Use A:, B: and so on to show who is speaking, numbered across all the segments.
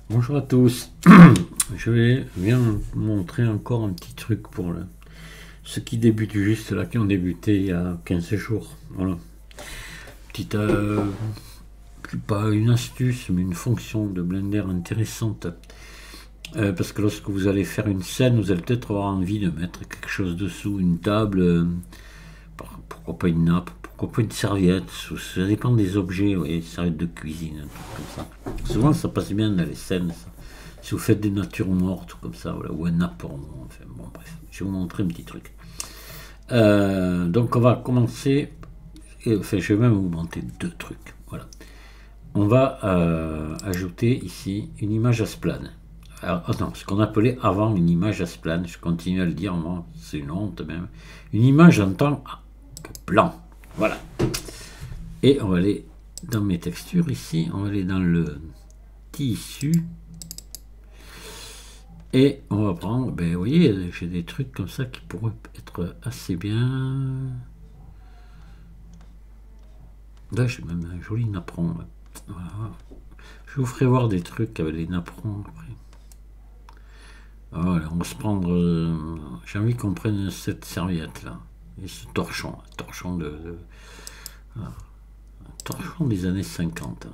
A: Bonjour à tous. Je vais bien vous montrer encore un petit truc pour ceux qui débutent juste là, qui ont débuté il y a 15 jours. Voilà. Petite, pas une astuce, mais une fonction de Blender intéressante. Parce que lorsque vous allez faire une scène, vous allez peut-être avoir envie de mettre quelque chose dessous, une table, pourquoi pas une nappe, pourquoi pas une serviette, ça dépend des objets, oui, serviette de cuisine, un truc comme ça. Souvent ça passe bien dans les scènes, ça. Si vous faites des natures mortes, comme ça, voilà, ou un apron, enfin bon, bref, je vais vous montrer un petit truc. Donc on va commencer, enfin je vais même vous montrer deux trucs, voilà. On va ajouter ici une image à splan. Alors, attends, ce qu'on appelait avant une image à splan, je continue à le dire, moi, c'est une honte même. Une image en temps plan, voilà. Et on va aller dans mes textures ici, on va aller dans le tissu. Et on va prendre, ben vous voyez, j'ai des trucs comme ça qui pourraient être assez bien. Là, j'ai même un joli napperon. Voilà. Je vous ferai voir des trucs avec les napperons après. Voilà, on va se prendre. J'ai envie qu'on prenne cette serviette là. Et ce torchon. Torchon un torchon des années 50. Hein.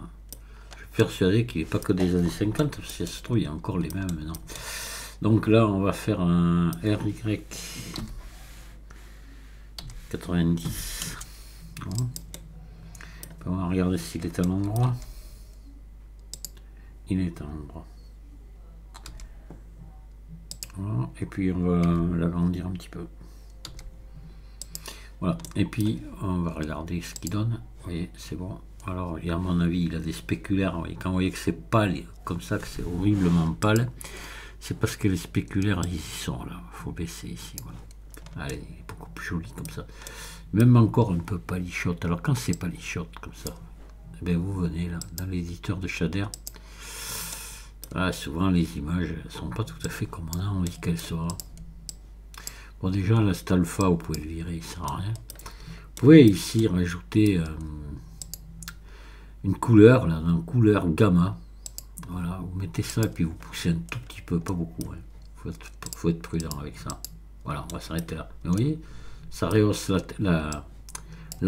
A: Je suis persuadé qu'il n'est pas que des années 50, parce que ça se trouve, il y a encore les mêmes maintenant. Donc là, on va faire un RY 90. Voilà. On va regarder s'il est à l'endroit. Il est à l'endroit. Voilà. Et puis on va l'agrandir un petit peu. Voilà. Et puis on va regarder ce qu'il donne. Vous voyez, c'est bon. Alors, à mon avis, il a des spéculaires. Vous voyez, quand vous voyez que c'est pâle, comme ça, que c'est horriblement pâle, c'est parce que les spéculaires, ils y sont là. Il faut baisser ici. Voilà. Allez, il est beaucoup plus joli comme ça. Même encore un peu palichote. Alors, quand c'est palichote comme ça, eh bien, vous venez là, dans l'éditeur de shader. Ah, souvent, les images ne sont pas tout à fait comme on a envie qu'elles soient. Bon, déjà, là, cet alpha, vous pouvez le virer, il ne sert à rien. Vous pouvez ici rajouter une couleur, là, une couleur gamma. Voilà, vous mettez ça et puis vous poussez un tout petit peu, pas beaucoup. Il faut être prudent avec ça. Voilà, on va s'arrêter là. Mais vous voyez, ça rehausse la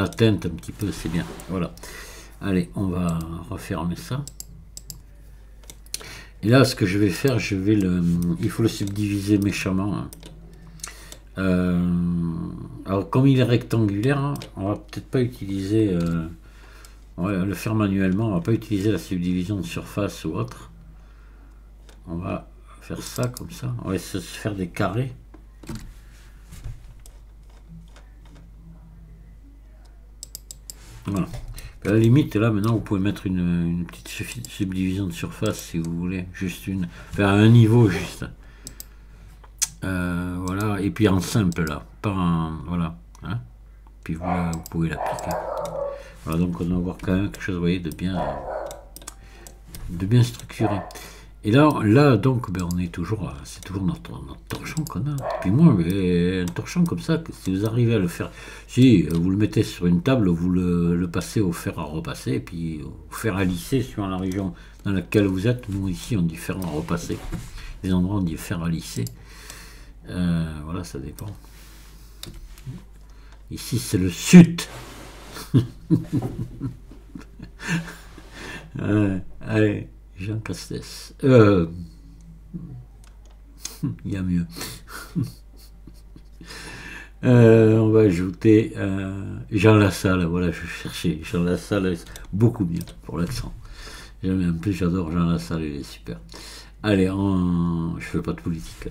A: teinte un petit peu, c'est bien. Voilà. Allez, on va refermer ça. Et là, ce que je vais faire, il faut le subdiviser méchamment. Hein. Alors, comme il est rectangulaire, hein, on va peut-être pas utiliser... on va le faire manuellement, on va pas utiliser la subdivision de surface ou autre. On va faire ça comme ça. On va se faire des carrés. Voilà. À la limite, là maintenant, vous pouvez mettre une petite subdivision de surface si vous voulez. Juste une. Faire un niveau juste. Voilà. Et puis en simple là. Pas en. Voilà. Hein, puis vous pouvez l'appliquer. Voilà, donc on va avoir quand même quelque chose, vous voyez, de bien structuré. Et là donc, ben, on est toujours, c'est toujours notre torchon qu'on a. Puis moi, un torchon comme ça, si vous arrivez à le faire, si vous le mettez sur une table, vous le passez au fer à repasser, et puis au fer à lisser, suivant la région dans laquelle vous êtes. Nous ici, on dit fer à repasser. Les endroits, on dit fer à lisser. Voilà, ça dépend. Ici, c'est le sud. Allez, Jean Castex. Il y a mieux. On va ajouter Jean Lassalle. Voilà, je cherchais Jean Lassalle, beaucoup mieux pour l'accent. En plus, j'adore Jean Lassalle, il est super. Allez, je fais pas de politique.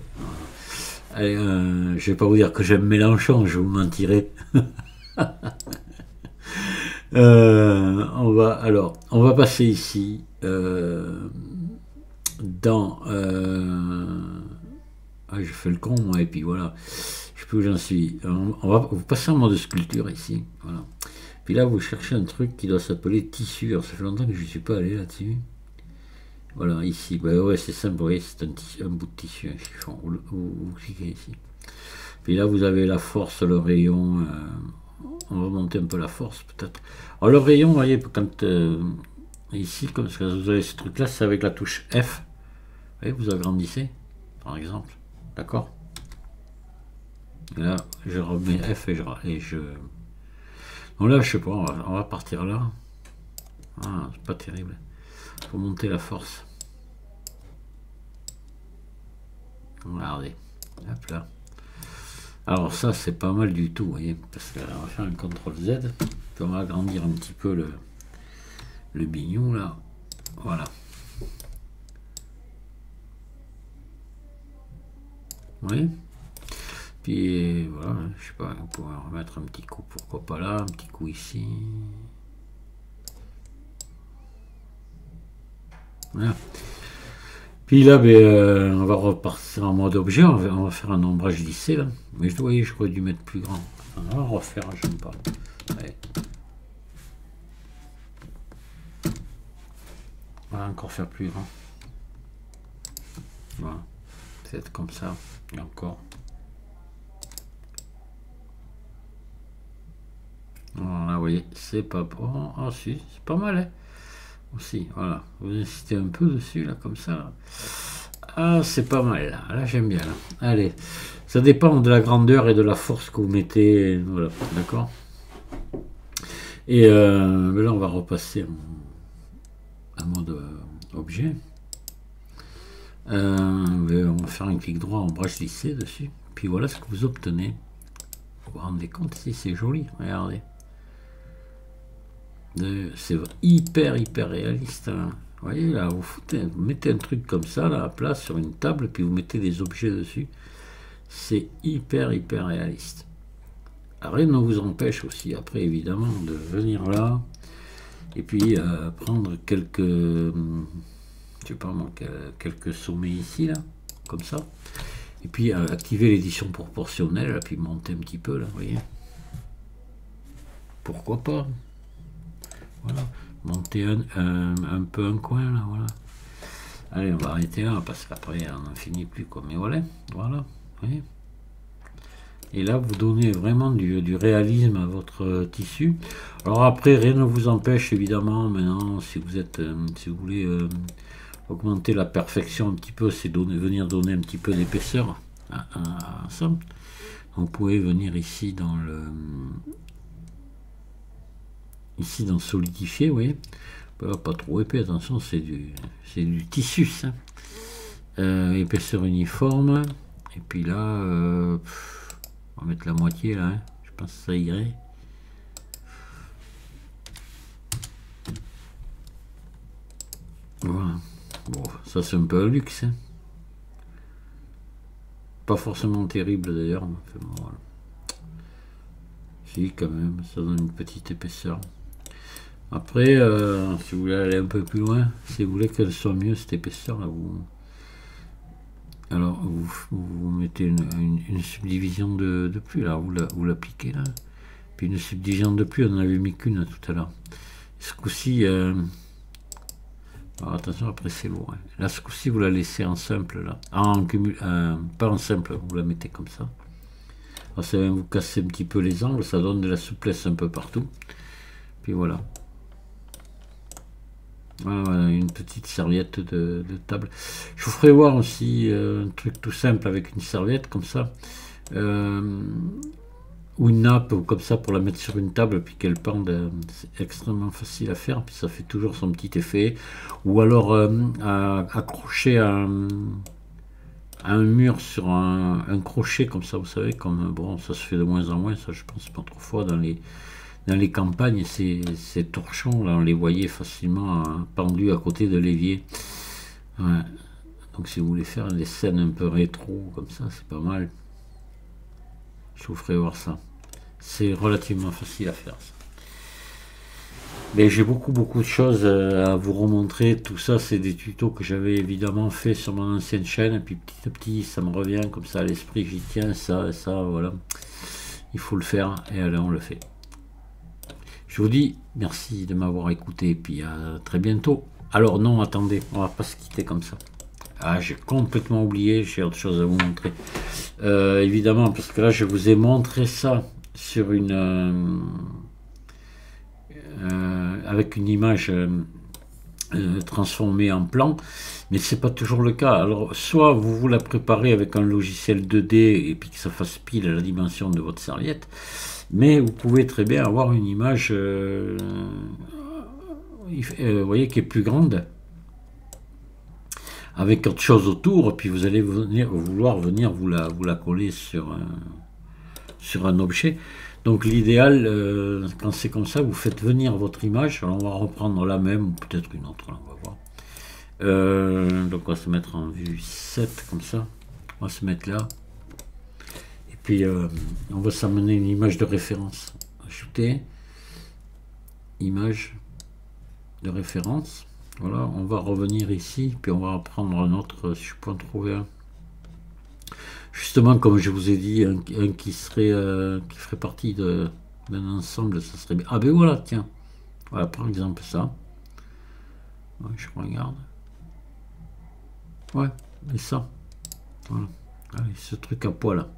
A: Allez, je vais pas vous dire que j'aime Mélenchon, je vous mentirai. On va passer ici dans je fais le con moi, et puis voilà, je sais plus où j'en suis. On va vous passer en mode sculpture ici, voilà. Puis là vous cherchez un truc qui doit s'appeler tissu. Alors ça fait longtemps que je ne suis pas allé là-dessus. Voilà, ici, bah ouais, c'est simple, vous voyez, c'est un bout de tissu, un chiffon. Vous cliquez ici. Puis là vous avez la force, le rayon. On va monter un peu la force peut-être. Alors le rayon, vous voyez, quand ici, comme ça, vous avez ce truc là, c'est avec la touche F. voyez, vous agrandissez, par exemple. D'accord? Et là, je remets F et je... Donc là, je sais pas, on va partir là. Ah, c'est pas terrible. Faut monter la force. Regardez. Hop là. Alors ça, c'est pas mal du tout, vous voyez, parce qu'on va faire un CTRL Z, puis on va agrandir un petit peu le bignou, là. Voilà. Oui. Puis voilà, je sais pas, on pourrait remettre un petit coup, pourquoi pas là, un petit coup ici. Voilà. Puis là, ben, on va repartir en mode objet, on va faire un ombrage lissé là. Mais je voyais, je crois dû mettre plus grand. On va refaire, j'aime pas. Allez. On va encore faire plus grand. Voilà. C'est comme ça. Et encore. Voilà, vous voyez, c'est pas bon. Ah si, c'est pas mal, hein. Aussi, voilà. Vous insistez un peu dessus, là, comme ça. Là. Ah, c'est pas mal, là. Là, j'aime bien, là. Allez. Ça dépend de la grandeur et de la force que vous mettez. Voilà, d'accord. Et là, on va repasser en mode objet. On va faire un clic droit, ombrage lissé dessus. Puis voilà ce que vous obtenez. Vous vous rendez compte si c'est joli, regardez. C'est hyper réaliste. Hein. Vous voyez là, vous mettez un truc comme ça là à plat sur une table, puis vous mettez des objets dessus. C'est hyper réaliste. Rien ne vous empêche aussi après évidemment de venir là et puis prendre quelques, je sais pas moi, quelques sommets ici là, comme ça. Et puis activer l'édition proportionnelle, puis monter un petit peu là, vous voyez. Pourquoi pas? Voilà, monter un peu un coin là, voilà. Allez, on va arrêter là parce qu'après on n'en finit plus quoi. Mais voilà, voilà, vous voyez. Et là, vous donnez vraiment du réalisme à votre tissu. Alors après, rien ne vous empêche évidemment maintenant, si vous êtes, si vous voulez augmenter la perfection un petit peu, c'est venir donner un petit peu d'épaisseur à ça. Donc, vous pouvez venir ici dans le solidifier, vous voyez. Pas trop épais, attention, c'est du tissu ça. Épaisseur uniforme. Et puis là, on va mettre la moitié là, hein. Je pense que ça irait. Voilà. Bon, ça c'est un peu un luxe. Hein. Pas forcément terrible d'ailleurs. Enfin, bon, voilà. Si, quand même, ça donne une petite épaisseur. Après, si vous voulez aller un peu plus loin, si vous voulez qu'elle soit mieux cette épaisseur là, alors vous mettez une subdivision de plus là, vous l'appliquez là, puis une subdivision de plus, on n'en avait mis qu'une tout à l'heure. Ce coup-ci, alors attention, après c'est lourd. Hein. Là, ce coup-ci, vous la laissez en simple là, en cumul, pas en simple, vous la mettez comme ça. Alors, ça va vous casser un petit peu les angles, ça donne de la souplesse un peu partout. Puis voilà. Voilà, une petite serviette de table. Je vous ferai voir aussi un truc tout simple avec une serviette comme ça. Ou une nappe ou comme ça pour la mettre sur une table puis qu'elle pende. C'est extrêmement facile à faire. Puis ça fait toujours son petit effet. Ou alors accrocher à un mur sur un crochet comme ça, vous savez, comme bon, ça se fait de moins en moins, ça je pense pas trop fois dans les campagnes, ces torchons, là, on les voyait facilement pendus à côté de l'évier. Ouais. Donc si vous voulez faire des scènes un peu rétro, comme ça, c'est pas mal. Je vous ferai voir ça. C'est relativement facile à faire, ça. Mais j'ai beaucoup de choses à vous remontrer. Tout ça, c'est des tutos que j'avais évidemment fait sur mon ancienne chaîne. Et puis petit à petit, ça me revient comme ça à l'esprit. J'y tiens, ça et ça, voilà. Il faut le faire, et alors on le fait. Je vous dis merci de m'avoir écouté, et puis à très bientôt. Alors non, attendez, on va pas se quitter comme ça. Ah, j'ai complètement oublié, j'ai autre chose à vous montrer. Évidemment, parce que là, je vous ai montré ça sur une... avec une image transformée en plan. Mais c'est pas toujours le cas. Alors, soit vous la préparez avec un logiciel 2D et puis que ça fasse pile à la dimension de votre serviette, mais vous pouvez très bien avoir une image, vous voyez, qui est plus grande, avec autre chose autour, puis vous allez vouloir venir vous la coller sur un objet. Donc l'idéal, quand c'est comme ça, vous faites venir votre image. Alors on va reprendre la même, ou peut-être une autre, là, on va voir. Donc on va se mettre en vue 7 comme ça. On va se mettre là. Et puis on va s'amener une image de référence. Ajouter. Image de référence. Voilà, on va revenir ici. Puis on va prendre un autre, si je peux en trouver un. Justement, comme je vous ai dit, un qui ferait partie d'un ensemble, ça serait bien. Ah ben voilà, tiens. Voilà, par exemple ça. Ouais, je regarde. Ouais, et ça. Voilà. Allez, ce truc à poil là.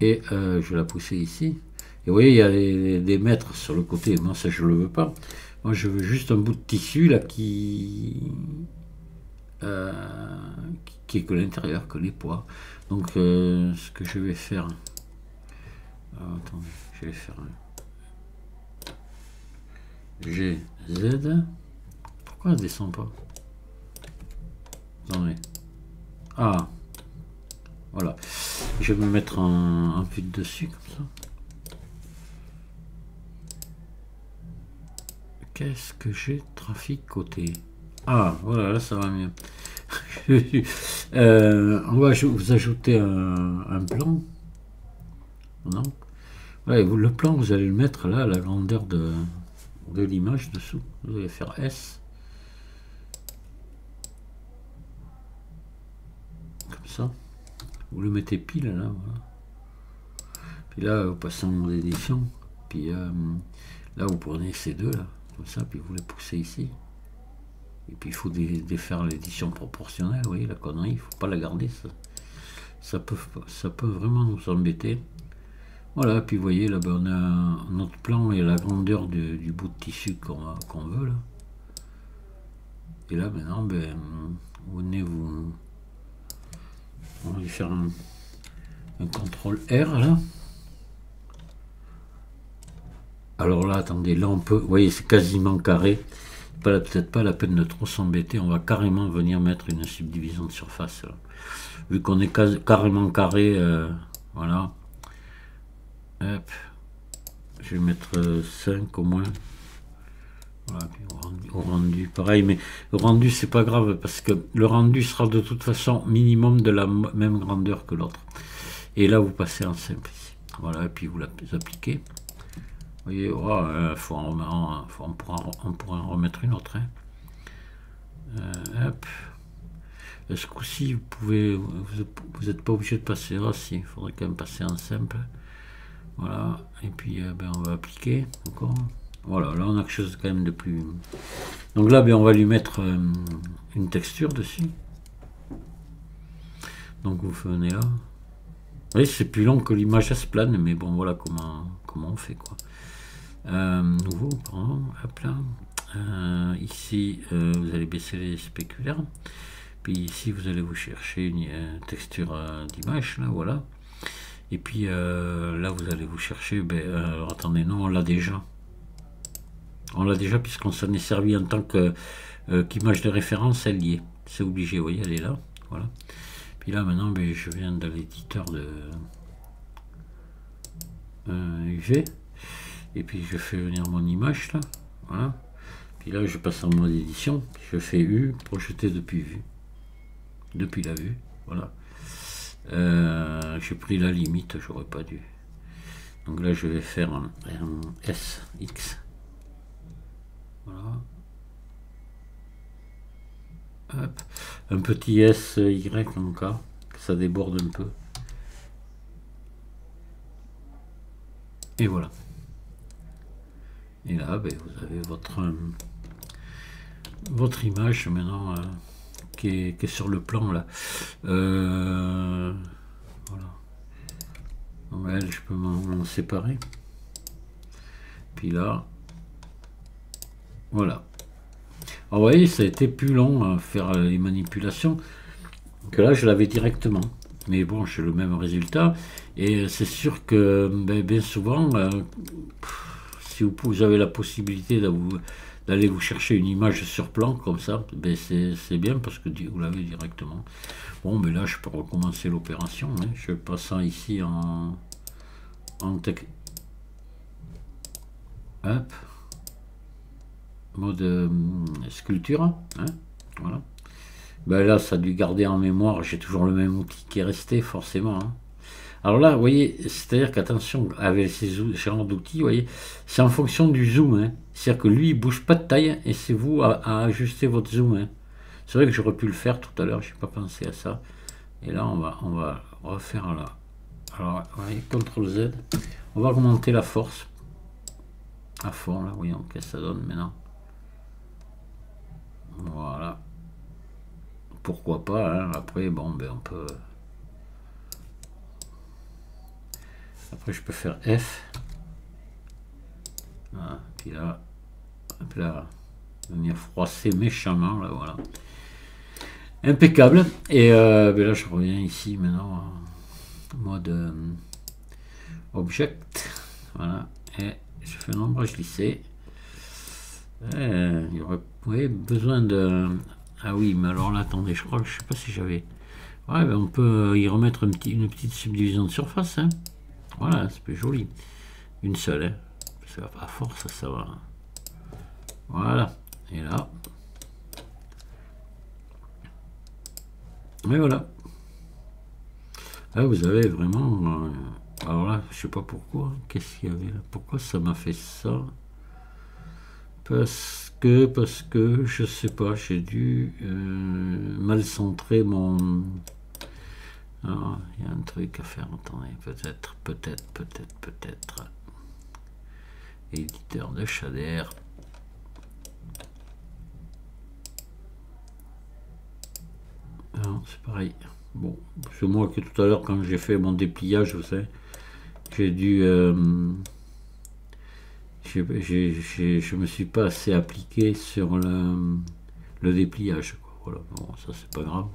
A: Et je vais la pousser ici. Et vous voyez, il y a des mètres sur le côté. Moi, ça, je le veux pas. Moi, je veux juste un bout de tissu là qui est que l'intérieur, que les poids. Donc, ce que je vais faire. Attendez, je vais faire G, Z. Pourquoi elle ne descend pas? Attendez. Ah, voilà. Je vais me mettre un fil dessus comme ça. Qu'est-ce que j'ai? Trafic côté. Ah, voilà, là ça va mieux. On va vous ajouter un plan. Non. Ouais, le plan, vous allez le mettre là, à la grandeur de l'image dessous. Vous allez faire S. Comme ça. Vous le mettez pile là. Voilà. Puis là, vous passez en mode édition. Puis là, vous prenez ces deux là. Comme ça, puis vous les poussez ici. Et puis il faut défaire l'édition proportionnelle, vous voyez la connerie, il ne faut pas la garder, ça peut vraiment nous embêter. Voilà, puis vous voyez là, ben, on a notre plan et la grandeur du bout de tissu qu'on veut là. Et là maintenant, ben, on va lui faire un CTRL R là. Alors là, attendez, là on peut, vous voyez, c'est quasiment carré. Peut-être pas la peine de trop s'embêter, on va carrément venir mettre une subdivision de surface. Là. Vu qu'on est carrément carré, voilà. Hop. Je vais mettre 5 au moins. Voilà, puis au rendu, pareil, mais le rendu c'est pas grave parce que le rendu sera de toute façon minimum de la même grandeur que l'autre. Et là vous passez en simple ici. Voilà, et puis vous appliquez. Vous voyez, oh, on pourra en remettre une autre. Hein. Hop. Ce coup-ci, vous n'êtes pas obligé de passer là, si, il faudrait quand même passer en simple. Voilà, et puis ben, on va appliquer encore. Voilà, là on a quelque chose quand même de plus. Donc là, ben, on va lui mettre une texture dessus. Donc vous venez là. Vous voyez, c'est plus long que l'image à se plane, mais bon, voilà comment on fait quoi. Nouveau, pardon, hop là. Ici, vous allez baisser les spéculaires. Puis ici, vous allez vous chercher une texture d'image, là, voilà. Et puis là, vous allez vous chercher, alors attendez, non, on l'a déjà. On l'a déjà, puisqu'on s'en est servi en tant qu'image de référence, elle y est. C'est obligé, vous voyez, elle est là, voilà. Puis là, maintenant, je viens de l'éditeur de UV. Et puis je fais venir mon image là, voilà. Puis là je passe en mode édition, je fais U, projeter depuis vue, depuis la vue, voilà. J'ai pris la limite, j'aurais pas dû. Donc là je vais faire un SX, voilà. Hop. Un petit SY en cas, que ça déborde un peu. Et voilà. Et là, ben, vous avez votre image maintenant qui est sur le plan là. Voilà. Donc, elle, je peux m'en séparer. Puis là, voilà. Ah, vous voyez, ça a été plus long à faire les manipulations que là, je l'avais directement. Mais bon, j'ai le même résultat. Et c'est sûr que ben, bien souvent, si vous avez la possibilité d'aller vous chercher une image sur plan comme ça, ben c'est bien parce que vous l'avez directement. Bon, mais là, je peux recommencer l'opération. Hein. Je passe ça ici en hop, mode sculpture. Hein. Voilà. Ben là, ça a dû garder en mémoire. J'ai toujours le même outil qui est resté, forcément. Hein. Alors là, vous voyez, c'est-à-dire qu'attention, avec ces genres d'outils, vous voyez, c'est en fonction du zoom. Hein. C'est-à-dire que lui, il bouge pas de taille et c'est vous à ajuster votre zoom. Hein. C'est vrai que j'aurais pu le faire tout à l'heure, j'ai pas pensé à ça. Et là, on va refaire là. Alors, vous voyez, CTRL Z. On va augmenter la force à fond, là, voyons qu'est-ce que ça donne maintenant. Voilà. Pourquoi pas, hein. Après, bon, ben on peut... Après, je peux faire F. Voilà. Puis là, venir froisser méchamment, là, voilà. Impeccable. Et ben là, je reviens ici maintenant en mode object. Voilà. Et je fais un ombrage lissé. Il y aurait besoin de... Ah oui, mais alors là, attendez, je crois que je sais pas si j'avais... Ouais, ben on peut y remettre une petite subdivision de surface. Hein. Voilà, c'est plus joli. Une seule, hein. Ça va, à force, ça va. Voilà. Et là. Et voilà. Là, vous avez vraiment... alors là, je sais pas pourquoi. Qu'est-ce qu'il y avait là? Pourquoi ça m'a fait ça? Parce que, je sais pas, j'ai dû mal centrer mon... Ah, il y a un truc à faire, attendez, peut-être. Éditeur de shader. C'est pareil. Bon, c'est moi que tout à l'heure, quand j'ai fait mon dépliage, vous savez, j'ai dû... je me suis pas assez appliqué sur le dépliage. Quoi. Voilà. Bon, ça c'est pas grave,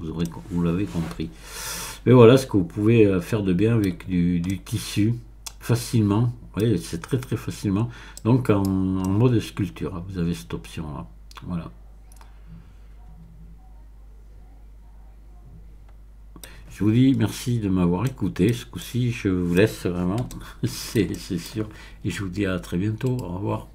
A: vous l'avez compris. Mais voilà ce que vous pouvez faire de bien avec du tissu facilement. Oui, c'est très très facilement. Donc en mode sculpture, vous avez cette option là. Voilà. Je vous dis merci de m'avoir écouté. Ce coup-ci, je vous laisse vraiment, c'est sûr. Et je vous dis à très bientôt. Au revoir.